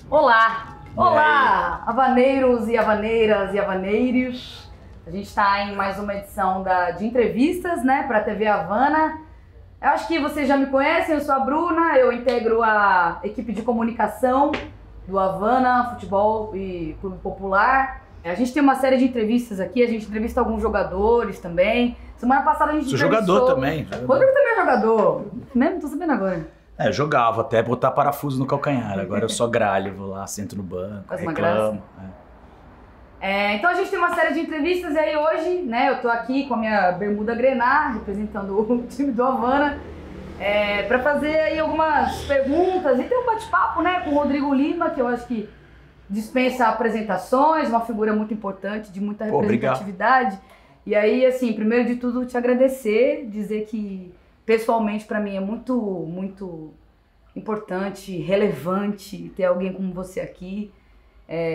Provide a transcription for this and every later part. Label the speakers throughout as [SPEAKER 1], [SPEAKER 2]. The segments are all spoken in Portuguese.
[SPEAKER 1] Olá! Olá, havaneiros e havaneiras e havaneiros. A gente está em mais uma edição de entrevistas, né, para a TV Havana. Eu acho que vocês já me conhecem, eu sou a Bruna, eu integro a equipe de comunicação do Havana Futebol e Clube Popular. A gente tem uma série de entrevistas aqui, a gente entrevista alguns jogadores também. Semana passada a gente entrevistou...
[SPEAKER 2] Sou jogador também.
[SPEAKER 1] Rodrigo também é jogador. Mesmo? Tô sabendo agora.
[SPEAKER 2] Eu jogava até botar parafuso no calcanhar. Agora eu só gralho, vou lá, sento no banco, reclamo.
[SPEAKER 1] Então a gente tem uma série de entrevistas e aí hoje, né, eu tô aqui com a minha bermuda grená, representando o time do Havana, para fazer aí algumas perguntas e ter um bate-papo, né, com o Rodrigo Lima, que eu acho que dispensa apresentações, uma figura muito importante, de muita representatividade. Obrigado. E aí, assim, primeiro de tudo, te agradecer, dizer que pessoalmente para mim é muito, muito importante, relevante ter alguém como você aqui.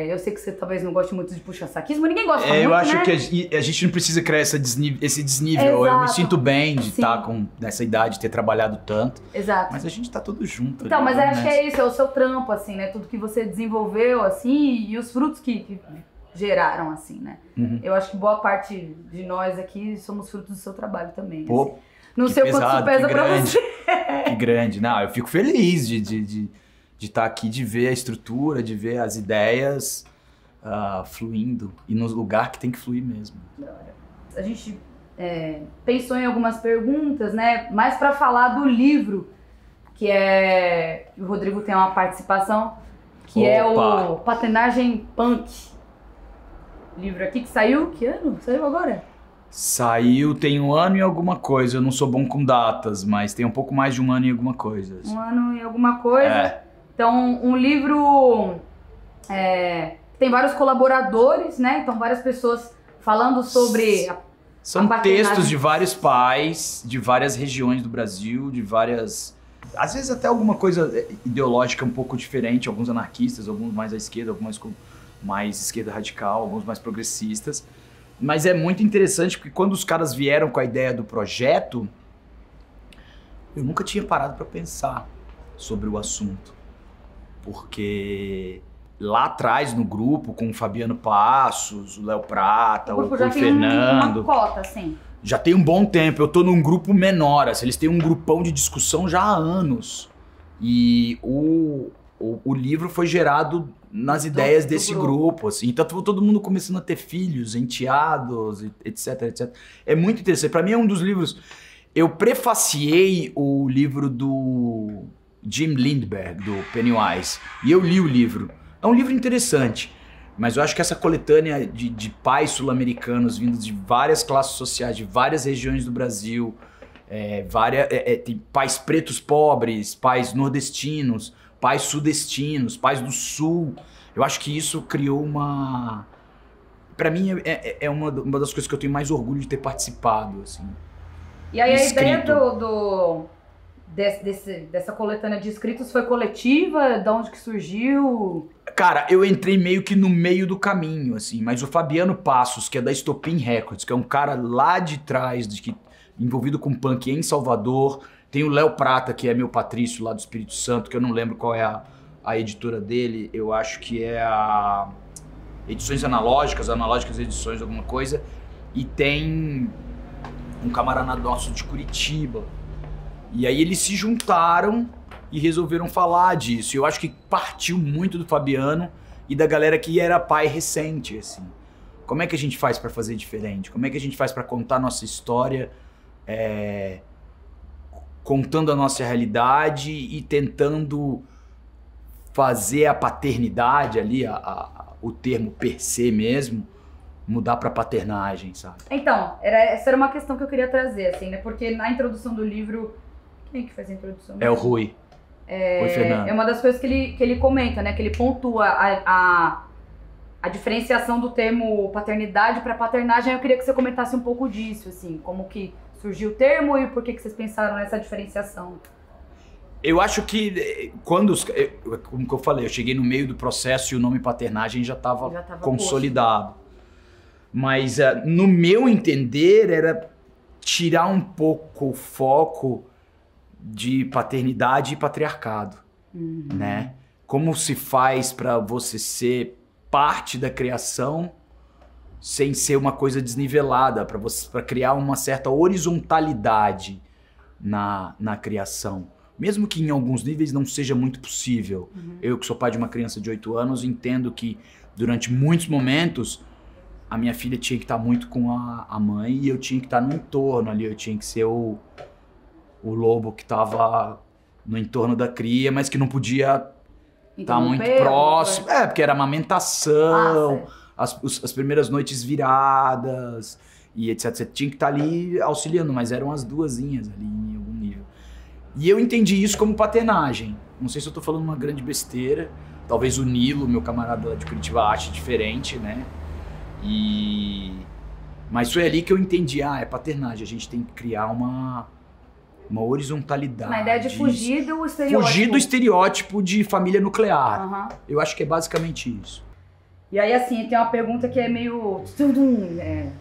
[SPEAKER 1] Eu sei que você talvez não goste muito de puxa-saquismo, ninguém gosta muito,
[SPEAKER 2] eu acho, né? Que a gente não precisa criar esse desnível. Eu me sinto bem de estar nessa idade, ter trabalhado tanto.
[SPEAKER 1] Exato.
[SPEAKER 2] Mas a gente tá tudo junto.
[SPEAKER 1] Então, mas acho que é isso, é o seu trampo, assim, né? Tudo que você desenvolveu, assim, e os frutos que geraram, assim, né? Uhum. Eu acho que boa parte de nós aqui somos frutos do seu trabalho também.
[SPEAKER 2] Pô,
[SPEAKER 1] assim. Não sei o quanto isso pesa pra você.
[SPEAKER 2] Que grande. Não, eu fico feliz de estar aqui, de ver a estrutura, de ver as ideias fluindo e no lugar que tem que fluir mesmo.
[SPEAKER 1] A gente pensou em algumas perguntas, né? Mais para falar do livro, que o Rodrigo tem uma participação, que é o Paternagem Punk. Livro aqui que saiu, que ano? Saiu agora?
[SPEAKER 2] Saiu tem 1 ano e alguma coisa. Eu não sou bom com datas, mas tem um pouco mais de 1 ano e alguma coisa. Assim.
[SPEAKER 1] 1 ano e alguma coisa. Então, um livro tem vários colaboradores, né? Então, várias pessoas falando sobre
[SPEAKER 2] São textos de vários pais, de várias regiões do Brasil, de várias... Às vezes até alguma coisa ideológica um pouco diferente. Alguns anarquistas, alguns mais à esquerda, alguns mais esquerda radical, alguns mais progressistas. Mas é muito interessante porque quando os caras vieram com a ideia do projeto, eu nunca tinha parado para pensar sobre o assunto. Porque lá atrás no grupo, com o Fabiano Passos, o Léo Prata, o Fernando...
[SPEAKER 1] Uma cota, assim.
[SPEAKER 2] Já tem um bom tempo, eu tô num grupo menor, assim, eles têm um grupão de discussão já há anos. E o livro foi gerado nas ideias desse grupo, assim. Então todo mundo começando a ter filhos, enteados, etc, etc. É muito interessante. Para mim é um dos livros... Eu prefaciei o livro do Jim Lindbergh, do Pennywise, e eu li o livro. É um livro interessante, mas eu acho que essa coletânea de pais sul-americanos vindos de várias classes sociais, de várias regiões do Brasil, tem pais pretos pobres, pais nordestinos, pais sudestinos, pais do sul. Eu acho que isso criou uma... Pra mim é uma das coisas que eu tenho mais orgulho de ter participado, assim.
[SPEAKER 1] E aí a ideia dessa coletânea de escritos foi coletiva? De onde que surgiu?
[SPEAKER 2] Cara, eu entrei meio que no meio do caminho, assim. Mas o Fabiano Passos, que é da Estopim Records, que é um cara lá de trás, envolvido com punk em Salvador... Tem o Léo Prata, que é meu patrício lá do Espírito Santo, que eu não lembro qual é a editora dele. Eu acho que é a Edições Analógicas Edições, alguma coisa. E tem um camarada nosso de Curitiba. E aí eles se juntaram e resolveram falar disso. Eu acho que partiu muito do Fabiano e da galera que era pai recente, assim. Como é que a gente faz para fazer diferente? Como é que a gente faz para contar nossa história... contando a nossa realidade e tentando fazer a paternidade ali, o termo per se mesmo, mudar para paternagem, sabe?
[SPEAKER 1] Então, essa era uma questão que eu queria trazer, assim, né? Porque na introdução do livro... Quem é que faz a introdução?
[SPEAKER 2] É o Rui. Rui Fernando.
[SPEAKER 1] É uma das coisas que ele comenta, né? Que ele pontua a diferenciação do termo paternidade para paternagem. Eu queria que você comentasse um pouco disso, assim, como que surgiu o termo e por que vocês pensaram nessa diferenciação?
[SPEAKER 2] Eu acho que como que eu falei, eu cheguei no meio do processo e o nome paternagem já estava consolidado. Poxa. Mas no meu entender era tirar um pouco o foco de paternidade e patriarcado, né? Como se faz para você ser parte da criação sem ser uma coisa desnivelada, para criar uma certa horizontalidade na criação. Mesmo que em alguns níveis não seja muito possível. Eu que sou pai de uma criança de 8 anos, entendo que durante muitos momentos a minha filha tinha que estar muito com a mãe e eu tinha que estar no entorno ali, eu tinha que ser o lobo que estava no entorno da cria, mas que não podia estar muito próximo. Porque era amamentação, as primeiras noites viradas e etc. Você tinha que estar ali auxiliando, mas eram as duasinhas ali em algum nível. E eu entendi isso como paternagem. Não sei se eu tô falando uma grande besteira. Talvez o Nilo, meu camarada lá de Curitiba, ache diferente, né? Mas foi ali que eu entendi, é paternagem. A gente tem que criar uma horizontalidade.
[SPEAKER 1] Na ideia de fugir do estereótipo.
[SPEAKER 2] Fugir do estereótipo de família nuclear. Eu acho que é basicamente isso.
[SPEAKER 1] E aí, assim, tem uma pergunta que é meio...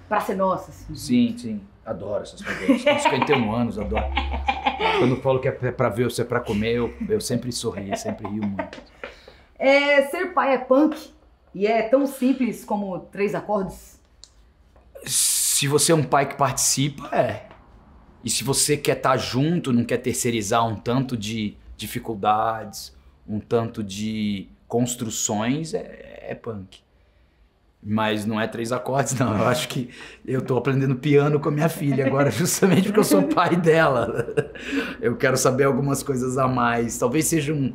[SPEAKER 1] pra ser nossa, assim.
[SPEAKER 2] Sim. Adoro essas perguntas. Com 51 anos, adoro. Quando eu falo que é pra ver ou se é pra comer, eu sempre sorrio, sempre rio muito.
[SPEAKER 1] Ser pai é punk e é tão simples como 3 acordes?
[SPEAKER 2] Se você é um pai que participa, E se você quer estar junto, não quer terceirizar um tanto de dificuldades, um tanto de construções, é punk. Mas não é 3 acordes, não. Eu acho que eu tô aprendendo piano com a minha filha agora, justamente porque eu sou pai dela. Eu quero saber algumas coisas a mais. Talvez sejam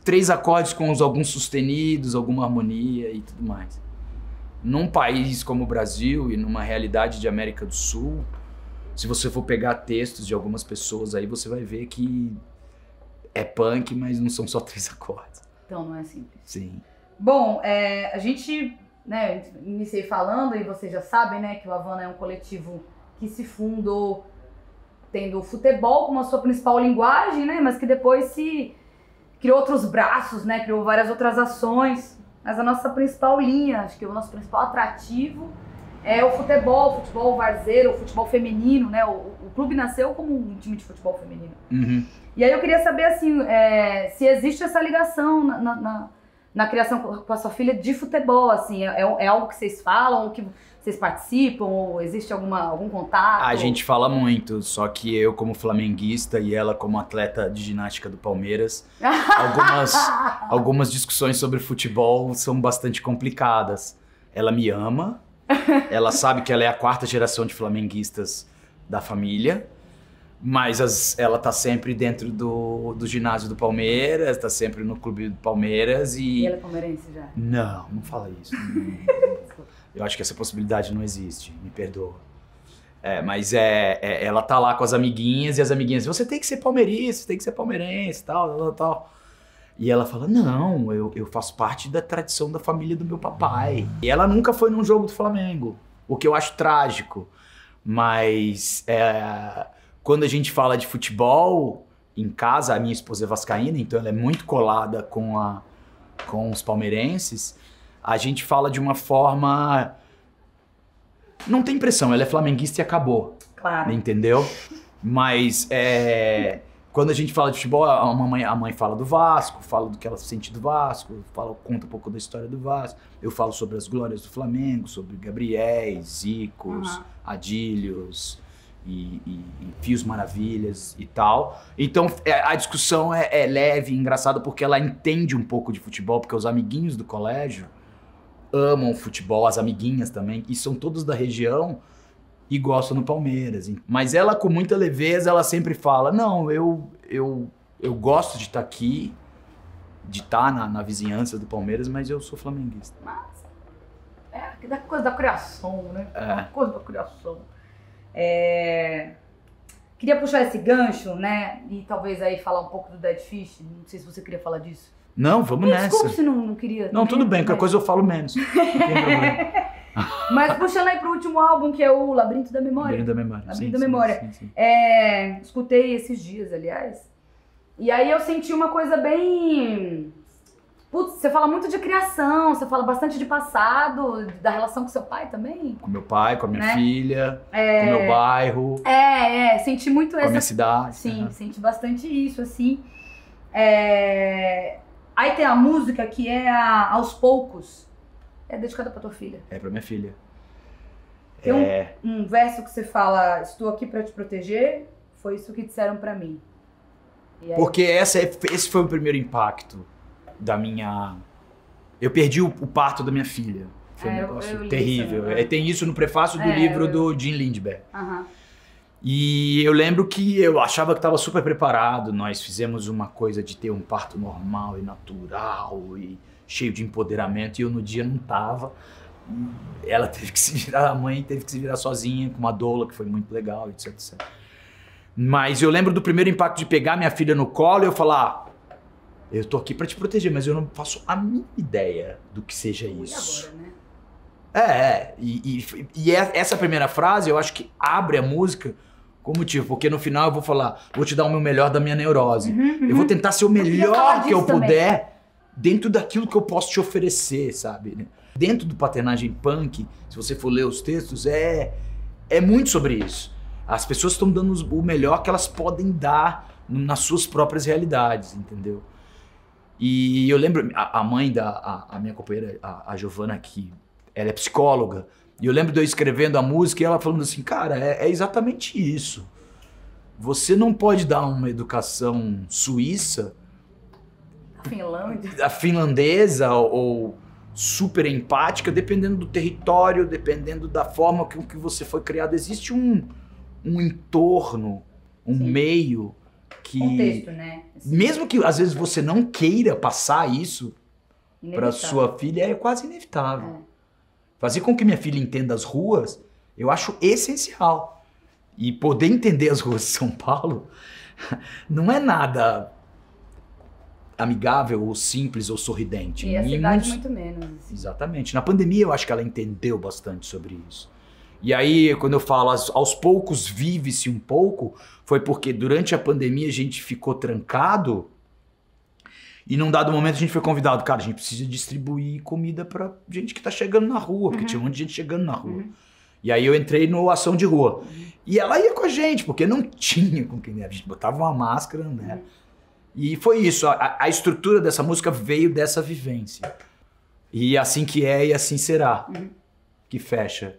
[SPEAKER 2] 3 acordes com alguns sustenidos, alguma harmonia e tudo mais. Num país como o Brasil e numa realidade de América do Sul, se você for pegar textos de algumas pessoas aí, você vai ver que é punk, mas não são só 3 acordes.
[SPEAKER 1] Então não é simples.
[SPEAKER 2] Sim.
[SPEAKER 1] Bom, a gente... iniciei falando, e vocês já sabem, né, que o Havana é um coletivo que se fundou tendo o futebol como a sua principal linguagem, né, mas que depois se criou outros braços, né, criou várias outras ações, mas a nossa principal linha, acho que o nosso principal atrativo é o futebol varzeiro, o futebol feminino, né, o clube nasceu como um time de futebol feminino. E aí eu queria saber, assim, se existe essa ligação na criação com a sua filha de futebol, assim, é algo que vocês falam, que vocês participam, ou existe algum contato?
[SPEAKER 2] A gente fala muito, só que eu como flamenguista e ela como atleta de ginástica do Palmeiras, algumas discussões sobre futebol são bastante complicadas. Ela me ama, ela sabe que ela é a 4ª geração de flamenguistas da família, mas ela tá sempre dentro do ginásio do Palmeiras, tá sempre no clube do Palmeiras e...
[SPEAKER 1] E ela é palmeirense já?
[SPEAKER 2] Não fala isso. Eu acho que essa possibilidade não existe, me perdoa. Mas ela tá lá com as amiguinhas e as amiguinhas, você tem que ser palmeirista, tem que ser palmeirense, tal. E ela fala, não, eu faço parte da tradição da família do meu papai. E ela nunca foi num jogo do Flamengo, o que eu acho trágico, mas... Quando a gente fala de futebol em casa, a minha esposa é vascaína, então ela é muito colada com os palmeirenses, a gente fala de uma forma... Não tem pressão, ela é flamenguista e acabou.
[SPEAKER 1] Claro.
[SPEAKER 2] Entendeu? Mas quando a gente fala de futebol, a mãe fala do Vasco, fala do que ela sente do Vasco, conta um pouco da história do Vasco. Eu falo sobre as glórias do Flamengo, sobre Gabriéis, Zicos, Adílios... E Fios Maravilhas e tal. Então a discussão é leve e engraçada porque ela entende um pouco de futebol, porque os amiguinhos do colégio amam futebol, as amiguinhas também, e são todos da região e gostam do Palmeiras. Mas ela, com muita leveza, ela sempre fala, não, eu gosto de estar aqui, de estar na vizinhança do Palmeiras, mas eu sou flamenguista.
[SPEAKER 1] Mas é coisa da criação, né? Uma coisa da criação. Queria puxar esse gancho, né? E talvez aí falar um pouco do Dead Fish. Não sei se você queria falar disso.
[SPEAKER 2] Não, vamos nessa.
[SPEAKER 1] Desculpa se não queria.
[SPEAKER 2] Não, tudo bem, qualquer coisa eu falo menos. Não tem problema.
[SPEAKER 1] Mas puxando aí pro último álbum, que é o Labirinto da Memória.
[SPEAKER 2] Labirinto da Memória.
[SPEAKER 1] Labirinto da Memória.
[SPEAKER 2] Sim.
[SPEAKER 1] Escutei esses dias, aliás. E aí eu senti uma coisa bem Putz, você fala muito de criação, você fala bastante de passado, da relação com seu pai também.
[SPEAKER 2] Com meu pai, com a minha
[SPEAKER 1] Né?
[SPEAKER 2] filha, com o meu bairro,
[SPEAKER 1] Senti muito
[SPEAKER 2] com a
[SPEAKER 1] essa...
[SPEAKER 2] minha cidade.
[SPEAKER 1] Sim, senti bastante isso, assim. Aí tem a música que é Aos Poucos. É dedicada pra tua filha.
[SPEAKER 2] É pra minha filha.
[SPEAKER 1] Tem um verso que você fala, estou aqui pra te proteger, foi isso que disseram pra mim. E aí,
[SPEAKER 2] Porque esse foi o primeiro impacto da minha... Eu perdi o parto da minha filha. Foi um
[SPEAKER 1] eu
[SPEAKER 2] negócio
[SPEAKER 1] li
[SPEAKER 2] terrível.
[SPEAKER 1] isso, né?
[SPEAKER 2] Tem isso no prefácio do livro do Jim Lindbergh.
[SPEAKER 1] Aham.
[SPEAKER 2] E eu lembro que eu achava que estava super preparado. Nós fizemos uma coisa de ter um parto normal e natural e cheio de empoderamento. E eu no dia não tava. Ela teve que se virar, a mãe teve que se virar sozinha com uma doula, que foi muito legal, etc, etc. Mas eu lembro do primeiro impacto de pegar minha filha no colo e eu falar: eu tô aqui pra te proteger, mas eu não faço a mínima ideia do que seja isso.
[SPEAKER 1] E agora, né?
[SPEAKER 2] E essa primeira frase eu acho que abre a música com motivo, porque no final eu vou falar, vou te dar o meu melhor da minha neurose. Eu vou tentar ser o melhor que eu puder dentro daquilo que eu posso te oferecer, sabe? Dentro do Paternagem Punk, se você for ler os textos, é muito sobre isso. As pessoas estão dando o melhor que elas podem dar nas suas próprias realidades, entendeu? E eu lembro, a mãe a minha companheira, a Giovana, que ela é psicóloga, e eu lembro de eu escrevendo a música e ela falando assim, cara, é exatamente isso. Você não pode dar uma educação suíça,
[SPEAKER 1] Finlândia.
[SPEAKER 2] a finlandesa ou super empática, dependendo do território, dependendo da forma com que você foi criado. Existe um entorno, um
[SPEAKER 1] Sim.
[SPEAKER 2] meio que...
[SPEAKER 1] Contexto, né? Assim,
[SPEAKER 2] Mesmo que às vezes você não queira passar isso para
[SPEAKER 1] inevitável.
[SPEAKER 2] sua filha, é quase inevitável. Fazer com que minha filha entenda as ruas, eu acho essencial. E poder entender as ruas de São Paulo não é nada amigável ou simples ou sorridente.
[SPEAKER 1] E a
[SPEAKER 2] Em
[SPEAKER 1] cidade
[SPEAKER 2] muitos-
[SPEAKER 1] muito menos. Assim.
[SPEAKER 2] Exatamente. Na pandemia eu acho que ela entendeu bastante sobre isso. E aí, quando eu falo aos poucos vive-se um pouco, foi porque durante a pandemia a gente ficou trancado e num dado momento a gente foi convidado, cara, a gente precisa distribuir comida pra gente que tá chegando na rua, porque tinha um monte de gente chegando na rua. E aí eu entrei no Ação de Rua. E ela ia com a gente, porque não tinha com quem, a gente botava uma máscara, né? E foi isso, a estrutura dessa música veio dessa vivência. E assim que é e assim será, que fecha.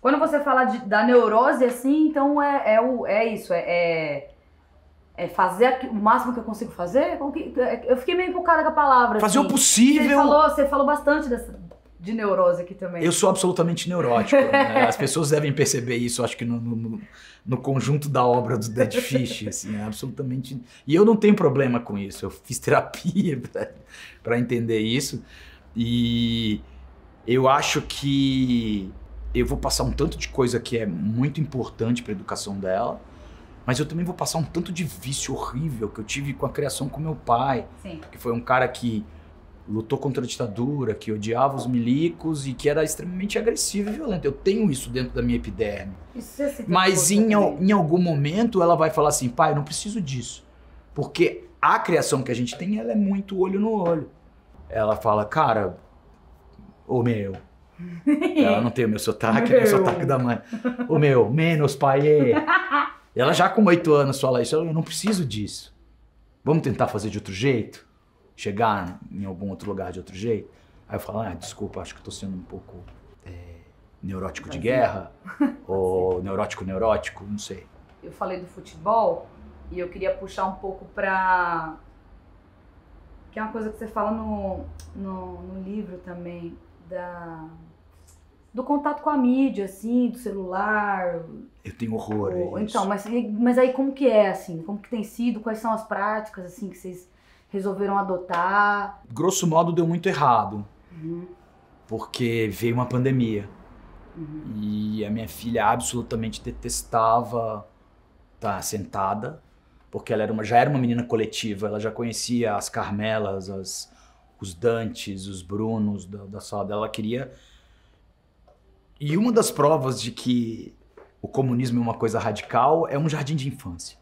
[SPEAKER 1] Quando você fala da neurose, assim, então é isso, fazer o máximo que eu consigo fazer? Eu fiquei meio empolgada com a palavra.
[SPEAKER 2] Fazer
[SPEAKER 1] assim.
[SPEAKER 2] o possível.
[SPEAKER 1] Você falou bastante de neurose aqui também.
[SPEAKER 2] Eu sou absolutamente neurótico. Né? As pessoas devem perceber isso, acho que no conjunto da obra do Dead Fish, assim, absolutamente. E eu não tenho problema com isso. Eu fiz terapia para entender isso. E eu acho que eu vou passar um tanto de coisa que é muito importante para a educação dela, mas eu também vou passar um tanto de vício horrível que eu tive com a criação com meu pai,
[SPEAKER 1] Sim.
[SPEAKER 2] que foi um cara que lutou contra a ditadura, que odiava os milicos e que era extremamente agressivo e violento. Eu tenho isso dentro da minha epiderme.
[SPEAKER 1] Isso você cita
[SPEAKER 2] Mas
[SPEAKER 1] um pouco
[SPEAKER 2] em algum momento ela vai falar assim, pai, eu não preciso disso. Porque a criação que a gente tem, ela é muito olho no olho. Ela fala, cara, ô meu... Ela não tem o meu sotaque, é o sotaque da mãe. Ô meu, menos pai. Ela já com 8 anos fala isso, eu não preciso disso. Vamos tentar fazer de outro jeito? Chegar em algum outro lugar de outro jeito? Aí eu falo, desculpa, acho que eu tô sendo um pouco neurótico de guerra. Ou neurótico, não sei.
[SPEAKER 1] Eu falei do futebol e eu queria puxar um pouco pra... Que é uma coisa que você fala no livro também, do contato com a mídia, assim, do celular.
[SPEAKER 2] Eu tenho horror a isso.
[SPEAKER 1] Então, mas aí como que é, assim? Como que tem sido? Quais são as práticas, assim, que vocês resolveram adotar?
[SPEAKER 2] Grosso modo, deu muito errado. Porque veio uma pandemia. E a minha filha absolutamente detestava estar sentada, porque ela já era uma menina coletiva, ela já conhecia as Carmelas, os Dantes, os Brunos da sala dela, ela queria... E uma das provas de que o comunismo é uma coisa radical é um jardim de infância.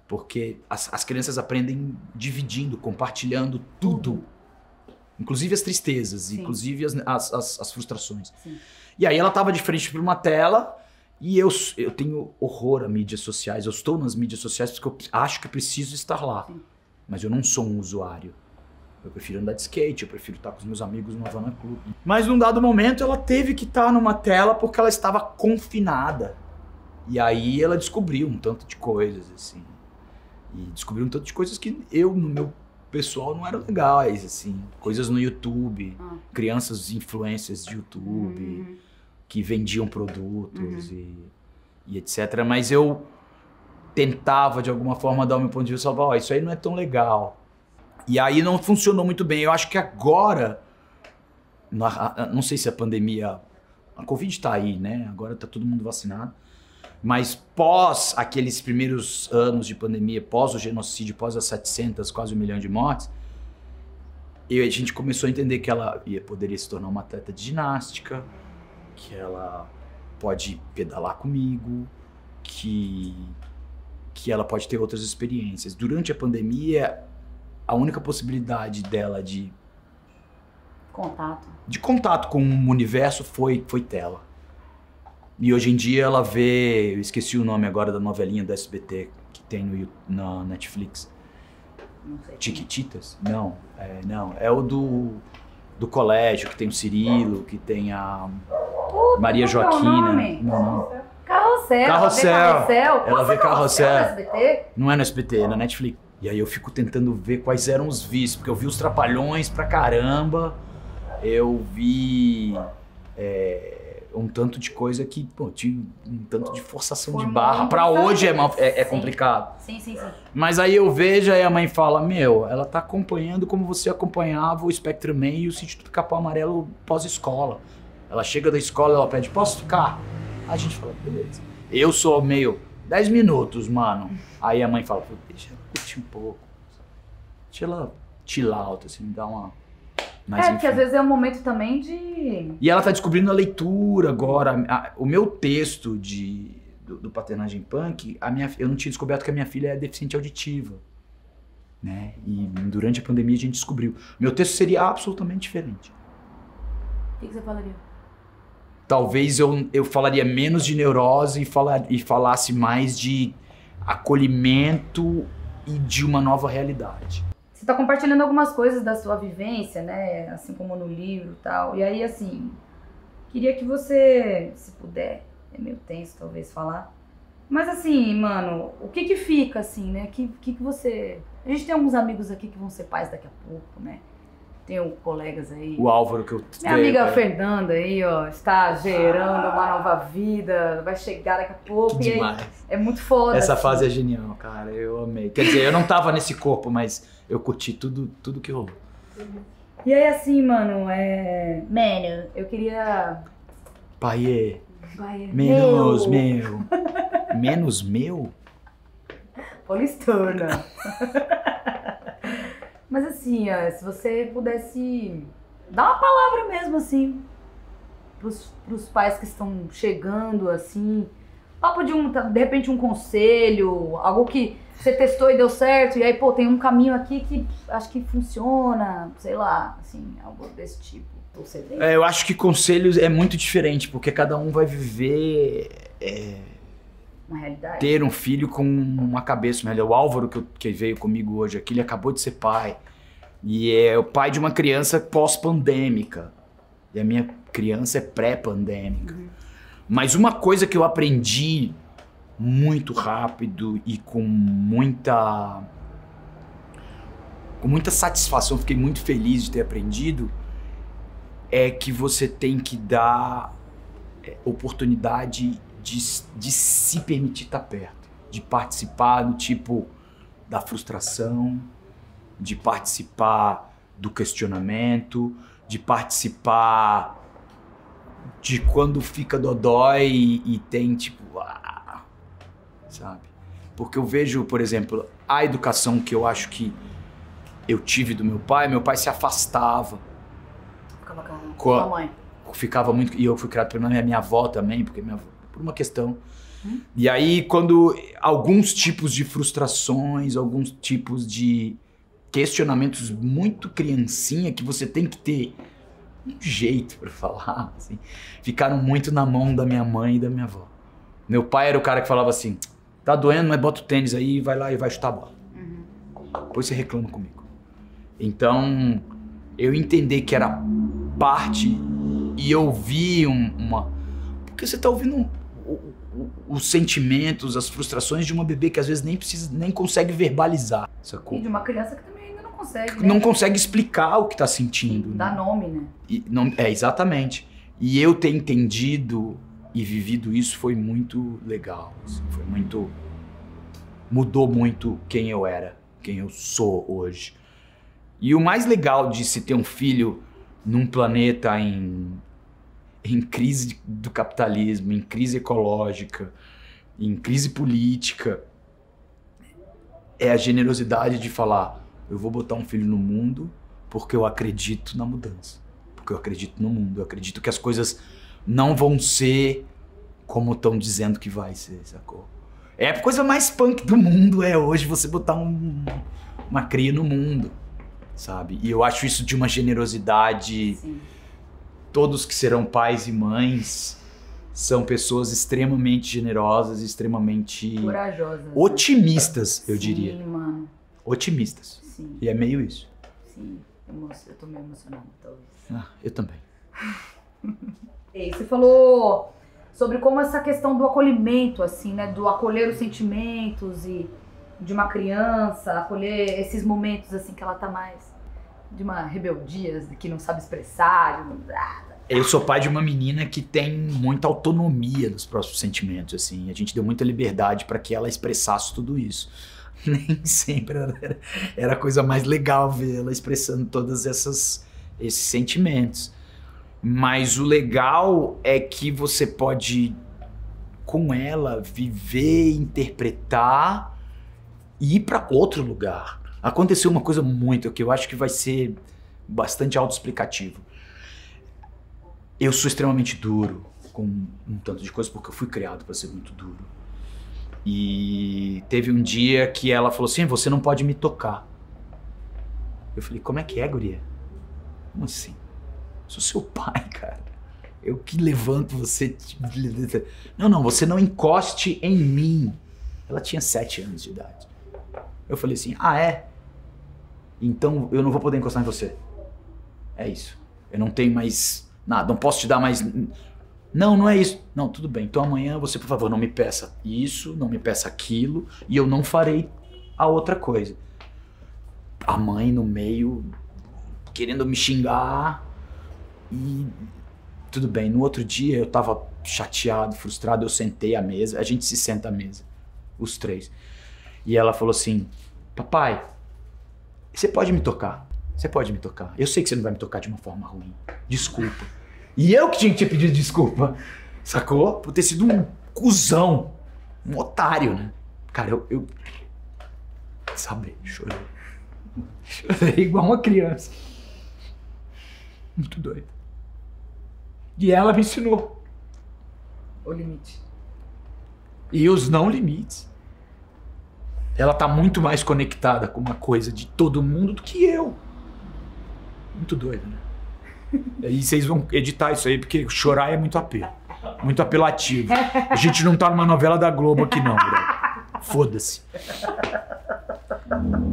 [SPEAKER 2] Porque as crianças aprendem dividindo, compartilhando tudo. Inclusive as tristezas,
[SPEAKER 1] Sim.
[SPEAKER 2] inclusive as frustrações.
[SPEAKER 1] Sim.
[SPEAKER 2] E aí ela tava de frente para uma tela e eu tenho horror a mídias sociais. Eu estou nas mídias sociais porque eu acho que eu preciso estar lá.
[SPEAKER 1] Sim.
[SPEAKER 2] Mas eu não sou um usuário. Eu prefiro andar de skate, eu prefiro estar com os meus amigos no Havana Club. Mas num dado momento ela teve que estar numa tela porque ela estava confinada. E aí ela descobriu um tanto de coisas, assim. E descobriu um tanto de coisas que eu, no meu pessoal, não eram legais, assim. Coisas no YouTube, crianças influencers de YouTube, que vendiam produtos e etc. Mas eu tentava, de alguma forma, dar o meu ponto de vista e falar, isso aí não é tão legal. E aí não funcionou muito bem. Eu acho que agora, não sei se a pandemia, a Covid tá aí, né? Agora tá todo mundo vacinado. Mas pós aqueles primeiros anos de pandemia, pós o genocídio, pós as 700, quase 1 milhão de mortes, a gente começou a entender que ela poderia se tornar uma atleta de ginástica, que ela pode pedalar comigo, que ela pode ter outras experiências. Durante a pandemia, a única possibilidade dela de contato com o universo foi tela. E hoje em dia ela vê, eu esqueci o nome agora da novelinha do SBT que tem na Netflix.
[SPEAKER 1] Não sei.
[SPEAKER 2] Chiquititas? Não, é o do colégio, que tem o Cirilo, que tem a Maria Joaquina. Não.
[SPEAKER 1] Carrossel.
[SPEAKER 2] Ela vê Carrossel.
[SPEAKER 1] No SBT?
[SPEAKER 2] Não é no SBT, é na Netflix. E aí eu fico tentando ver quais eram os vícios, porque eu vi os Trapalhões pra caramba, eu vi um tanto de coisa que, pô, tinha um tanto de forçação de barra. Pra hoje é complicado.
[SPEAKER 1] Sim.
[SPEAKER 2] Mas aí eu vejo e a mãe fala, ela tá acompanhando como você acompanhava o Spectrum Man e o Sítio do Capão Amarelo pós-escola. Ela chega da escola, ela pede, posso ficar? A gente fala, beleza. Eu sou meio, 10 minutos, mano. Aí a mãe fala, deixa ela curtir um pouco. Deixa ela chill out, assim, dar uma... Mas,
[SPEAKER 1] porque às vezes é um momento também de...
[SPEAKER 2] E ela tá descobrindo a leitura agora. O meu texto do Paternagem Punk, eu não tinha descoberto que a minha filha é deficiente auditiva. Né? E durante a pandemia a gente descobriu. Meu texto seria absolutamente diferente.
[SPEAKER 1] O que você falaria?
[SPEAKER 2] Talvez eu falaria menos de neurose e falasse mais de acolhimento e de uma nova realidade.
[SPEAKER 1] Você tá compartilhando algumas coisas da sua vivência, né? Assim como no livro e tal. E aí, assim, queria que você, se puder, é meio tenso talvez falar, mas assim, mano, o que fica, assim, né? Que você... A gente tem alguns amigos aqui que vão ser pais daqui a pouco, né? Tenho colegas aí.
[SPEAKER 2] O Álvaro que eu...
[SPEAKER 1] Minha amiga Fernanda aí, ó, está gerando uma nova vida, vai chegar daqui a pouco.
[SPEAKER 2] Que demais.
[SPEAKER 1] É muito foda.
[SPEAKER 2] Essa
[SPEAKER 1] assim.
[SPEAKER 2] fase é genial, cara, eu amei. Quer dizer, eu não tava nesse corpo, mas eu curti tudo que rolou.
[SPEAKER 1] E aí, assim, mano, eu queria...
[SPEAKER 2] Paiê. Menos meu. Menos meu?
[SPEAKER 1] Paulistana. Mas assim, ó, se você pudesse dar uma palavra mesmo, assim, pros pais que estão chegando, assim, papo de repente um conselho, algo que você testou e deu certo, e aí, pô, tem um caminho aqui que acho que funciona, sei lá, assim, algo desse tipo.
[SPEAKER 2] Eu acho que conselhos é muito diferente, porque cada um vai viver...
[SPEAKER 1] uma realidade.
[SPEAKER 2] Ter um filho com uma cabeça. O Álvaro, que veio comigo hoje aqui, ele acabou de ser pai. E é o pai de uma criança pós-pandêmica. E a minha criança é pré-pandêmica. Mas uma coisa que eu aprendi muito rápido e com muita satisfação, fiquei muito feliz de ter aprendido, é que você tem que dar oportunidade de se permitir estar perto, de participar do tipo da frustração, de participar do questionamento, de participar de quando fica dodói e tem tipo, sabe? Porque eu vejo, por exemplo, a educação que eu acho que eu tive do meu pai se afastava.
[SPEAKER 1] Ficava com a mãe.
[SPEAKER 2] Ficava muito, e eu fui criado pela minha avó também, porque por uma questão. E aí, quando alguns tipos de frustrações, alguns tipos de questionamentos muito criancinha que você tem que ter um jeito pra falar, assim, ficaram muito na mão da minha mãe e da minha avó. Meu pai era o cara que falava assim, tá doendo, mas bota o tênis aí, vai lá e vai chutar a bola. Depois você reclama comigo. Então, eu entendi que era parte e eu vi uma... Porque você tá ouvindo os sentimentos, as frustrações de uma bebê que às vezes nem consegue verbalizar, sacou?
[SPEAKER 1] E de uma criança que também ainda não consegue, né?
[SPEAKER 2] Não consegue explicar o que tá sentindo.
[SPEAKER 1] Dá nome, né?
[SPEAKER 2] Exatamente. E eu ter entendido e vivido isso foi muito legal. Assim, foi muito... Mudou muito quem eu era, quem eu sou hoje. E o mais legal de se ter um filho num planeta em crise do capitalismo, em crise ecológica, em crise política, é a generosidade de falar, eu vou botar um filho no mundo porque eu acredito na mudança, porque eu acredito no mundo, eu acredito que as coisas não vão ser como estão dizendo que vai ser, sacou? É a coisa mais punk do mundo hoje você botar uma cria no mundo, sabe? E eu acho isso de uma generosidade. Sim. Todos que serão pais e mães são pessoas extremamente generosas, extremamente...
[SPEAKER 1] corajosas.
[SPEAKER 2] Otimistas, né? Eu diria.
[SPEAKER 1] Sim, mano.
[SPEAKER 2] Otimistas.
[SPEAKER 1] Sim.
[SPEAKER 2] E é meio isso.
[SPEAKER 1] Sim, eu tô meio emocionada, talvez.
[SPEAKER 2] Eu também.
[SPEAKER 1] E você falou sobre como essa questão do acolhimento, assim, né? Do acolher os sentimentos e de uma criança, acolher esses momentos, assim, que ela tá mais de uma rebeldia, que não sabe expressar.
[SPEAKER 2] Eu sou pai de uma menina que tem muita autonomia dos próprios sentimentos, assim. A gente deu muita liberdade para que ela expressasse tudo isso. Nem sempre era a coisa mais legal ver ela expressando todos esses sentimentos. Mas o legal é que você pode, com ela, viver, interpretar e ir para outro lugar. Aconteceu uma coisa muito que eu acho que vai ser bastante autoexplicativo. Eu sou extremamente duro com um tanto de coisa porque eu fui criado para ser muito duro. E teve um dia que ela falou assim, você não pode me tocar. Eu falei, como é que é, guria? Como assim? Eu sou seu pai, cara. Eu que levanto você. Não, você não encoste em mim. Ela tinha 7 anos de idade. Eu falei assim, é? Então eu não vou poder encostar em você. É isso. Eu não tenho mais nada, não posso te dar mais... Não é isso. Não, tudo bem. Então amanhã você, por favor, não me peça isso, não me peça aquilo, e eu não farei a outra coisa. A mãe no meio, querendo me xingar, e tudo bem. No outro dia eu tava chateado, frustrado, eu sentei à mesa, a gente se senta à mesa, os 3. E ela falou assim, papai, você pode me tocar? Você pode me tocar. Eu sei que você não vai me tocar de uma forma ruim. Desculpa. E eu que tinha que te pedir desculpa. Sacou? Por ter sido um cuzão. Um otário, né? Cara, eu sabe, chorei. Chorei igual uma criança. Muito doido. E ela me ensinou.
[SPEAKER 1] O limite.
[SPEAKER 2] E os não limites. Ela tá muito mais conectada com uma coisa de todo mundo do que eu. Muito doido, né? E aí vocês vão editar isso aí, porque chorar é muito apelo. Muito apelativo. A gente não tá numa novela da Globo aqui não, bro. Foda-se.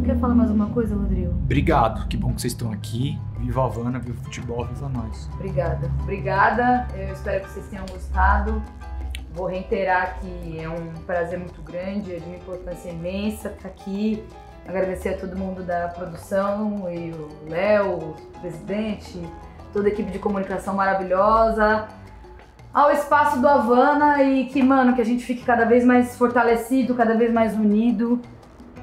[SPEAKER 1] Quer falar mais uma coisa, Rodrigo?
[SPEAKER 2] Obrigado. Que bom que vocês estão aqui. Viva a Havana, viva o futebol, viva nós.
[SPEAKER 1] Obrigada. Eu espero que vocês tenham gostado. Vou reiterar que é um prazer muito grande, é de uma importância imensa estar aqui. Agradecer a todo mundo da produção e o Léo, o presidente, toda a equipe de comunicação maravilhosa, ao espaço do Havana e que, mano, que a gente fique cada vez mais fortalecido, cada vez mais unido.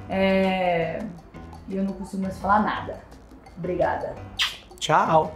[SPEAKER 1] E eu não consigo mais falar nada. Obrigada.
[SPEAKER 2] Tchau.